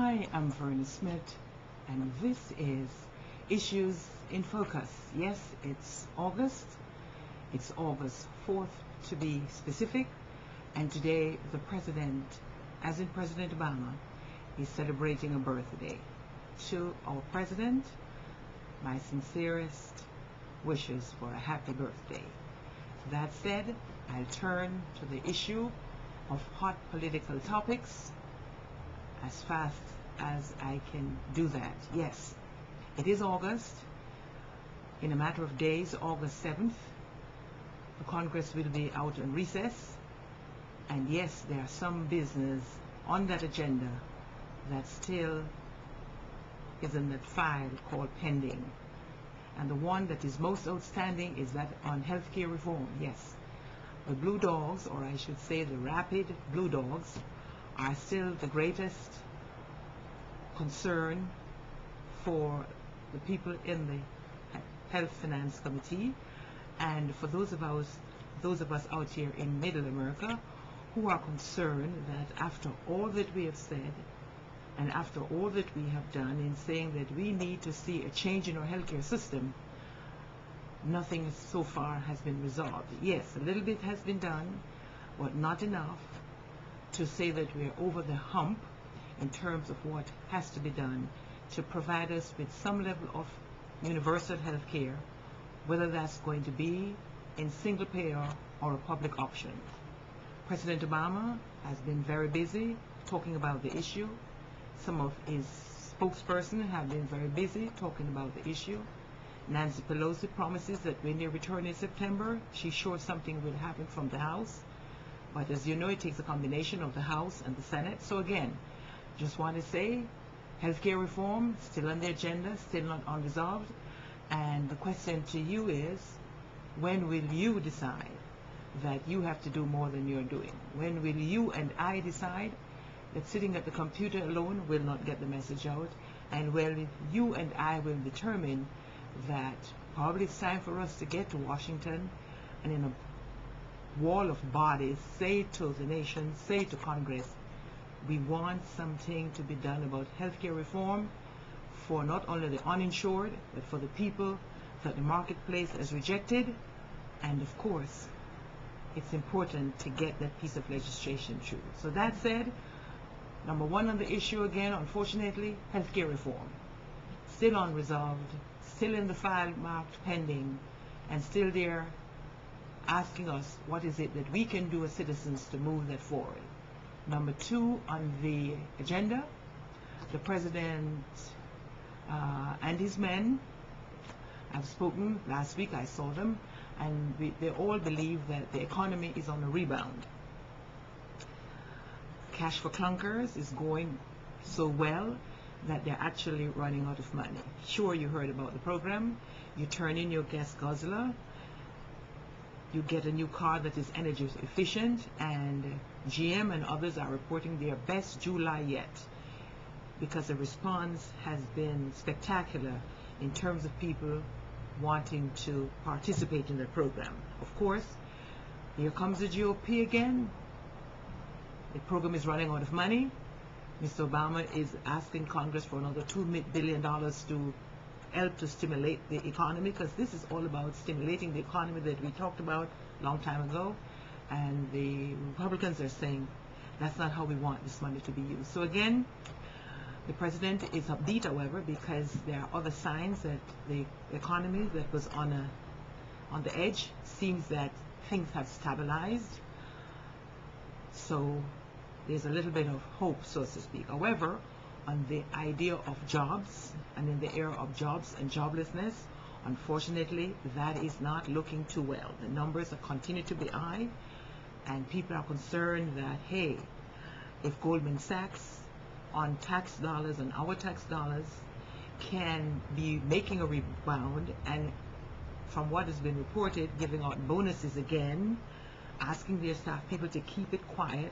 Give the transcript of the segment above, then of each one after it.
I am Verna Smith, and this is Issues in Focus. Yes, it's August. It's August 4th to be specific, and today the President, as in President Obama, is celebrating a birthday. To our President, my sincerest wishes for a happy birthday. That said, I'll turn to the issue of hot political topics as fast as I can do that. Yes, it is August. In a matter of days, August 7th, the Congress will be out on recess. And yes, there are some business on that agenda that still is in that file called pending. And the one that is most outstanding is that on healthcare reform. Yes, the blue dogs, or I should say the rapid blue dogs, are still the greatest concern for the people in the Health Finance Committee, and for those of us out here in Middle America who are concerned that after all that we have said and after all that we have done in saying that we need to see a change in our healthcare system, nothing so far has been resolved. Yes, a little bit has been done, but not enough to say that we're over the hump in terms of what has to be done to provide us with some level of universal health care, whether that's going to be in single payer or a public option. President Obama has been very busy talking about the issue. Some of his spokespersons have been very busy talking about the issue. Nancy Pelosi promises that when they return in September, she's sure something will happen from the House. But as you know, it takes a combination of the House and the Senate. So again, just want to say, healthcare reform still on the agenda, still not unresolved. And the question to you is, when will you decide that you have to do more than you're doing? When will you and I decide that sitting at the computer alone will not get the message out? And when you and I will determine that probably it's time for us to get to Washington and in a wall of bodies say to the nation, say to Congress, we want something to be done about healthcare reform for not only the uninsured, but for the people that the marketplace has rejected. And of course, it's important to get that piece of legislation through. So that said, number one on the issue again, unfortunately, healthcare reform. Still unresolved, still in the file marked pending, and still there asking us what is it that we can do as citizens to move that forward. Number two on the agenda, the President and his men have spoken. Last week I saw them, and they all believe that the economy is on a rebound. Cash for clunkers is going so well that they're actually running out of money. Sure, you heard about the program. You turn in your gas guzzler, you get a new car that is energy efficient, and GM and others are reporting their best July yet, because the response has been spectacular in terms of people wanting to participate in the program. Of course, here comes the GOP again. The program is running out of money. Mr. Obama is asking Congress for another $2 billion to help to stimulate the economy, because this is all about stimulating the economy that we talked about a long time ago. And the Republicans are saying that's not how we want this money to be used. So again, the President is upbeat, however, because there are other signs that the economy that was on the edge seems that things have stabilized. So there's a little bit of hope, so to speak. However, on the idea of jobs and in the era of jobs and joblessness, unfortunately, that is not looking too well. The numbers are continue to be high, and people are concerned that, hey, if Goldman Sachs on tax dollars and our tax dollars can be making a rebound, and from what has been reported, giving out bonuses again, asking their staff people to keep it quiet,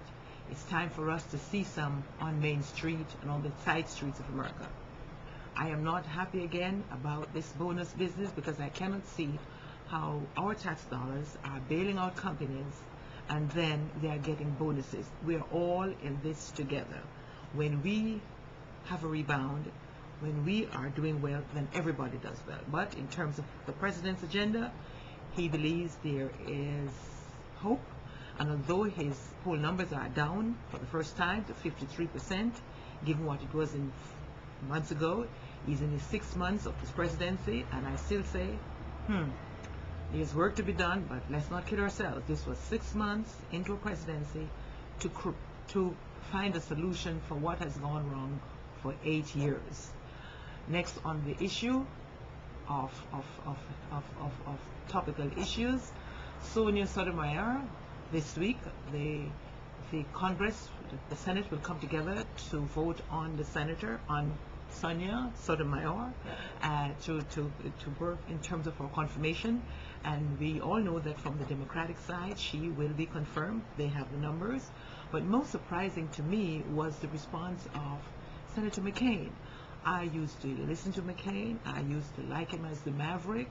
it's time for us to see some on Main Street and on the side streets of America. I am not happy again about this bonus business, because I cannot see how our tax dollars are bailing out companies and then they are getting bonuses. We are all in this together. When we have a rebound. When we are doing well, then everybody does well. But in terms of the president's agenda, he believes there is hope. And although his poll numbers are down for the first time to 53%, given what it was in months ago, he's in his 6 months of his presidency, and I still say, there's work to be done, but let's not kid ourselves. This was 6 months into a presidency to find a solution for what has gone wrong for 8 years. Next on the issue of topical issues, Sonia Sotomayor, this week the Congress, the Senate will come together to vote on the senator, on Sonia Sotomayor, to work in terms of her confirmation. And we all know that from the Democratic side, she will be confirmed. They have the numbers. But most surprising to me was the response of Senator McCain. I used to listen to McCain. I used to like him as the maverick.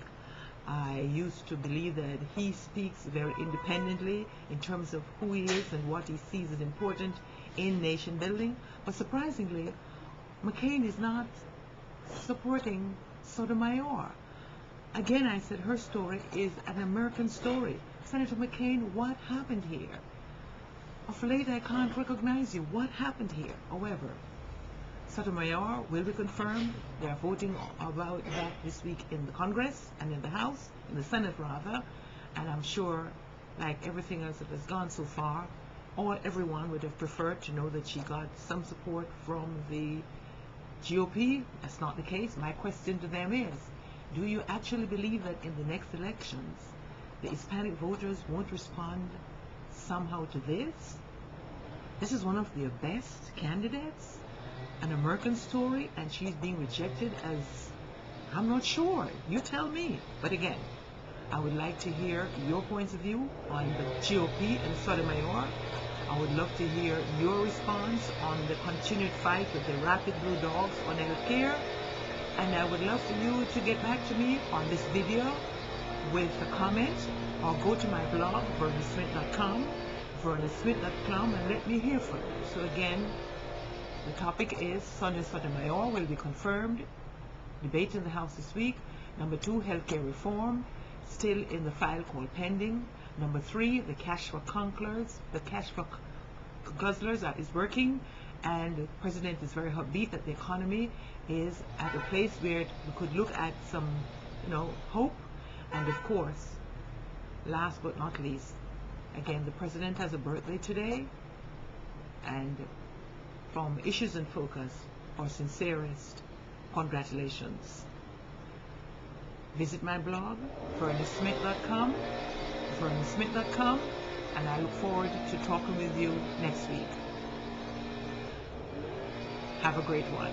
I used to believe that he speaks very independently in terms of who he is and what he sees as important in nation building. But surprisingly, McCain is not supporting Sotomayor. Again, I said her story is an American story. Senator McCain, what happened here? Of late, I can't recognize you. What happened here? However, Sotomayor will be confirmed. They are voting about that this week in the Congress and in the House, in the Senate rather, and I'm sure, like everything else that has gone so far, everyone would have preferred to know that she got some support from the GOP. That's not the case. My question to them is, do you actually believe that in the next elections, the Hispanic voters won't respond somehow to this? This is one of their best candidates, an American story, and she's being rejected as, I'm not sure, you tell me. But again, I would like to hear your points of view on the GOP and Sotomayor. I would love to hear your response on the continued fight with the Rapid Blue Dogs on health care. And I would love for you to get back to me on this video with a comment, or go to my blog, vernasmith.com, and let me hear from you. So again, the topic is Sonia Sotomayor will be confirmed. Debate in the House this week. Number 2, healthcare reform, still in the file called pending. Number 3, the cash for clunkers, the cash for guzzlers is working, and the president is very upbeat that the economy is at a place where we could look at some, hope. And of course, last but not least, again, the president has a birthday today, and from Issues in Focus, our sincerest congratulations. Visit my blog, vernasmith.com, and I look forward to talking with you next week. Have a great one.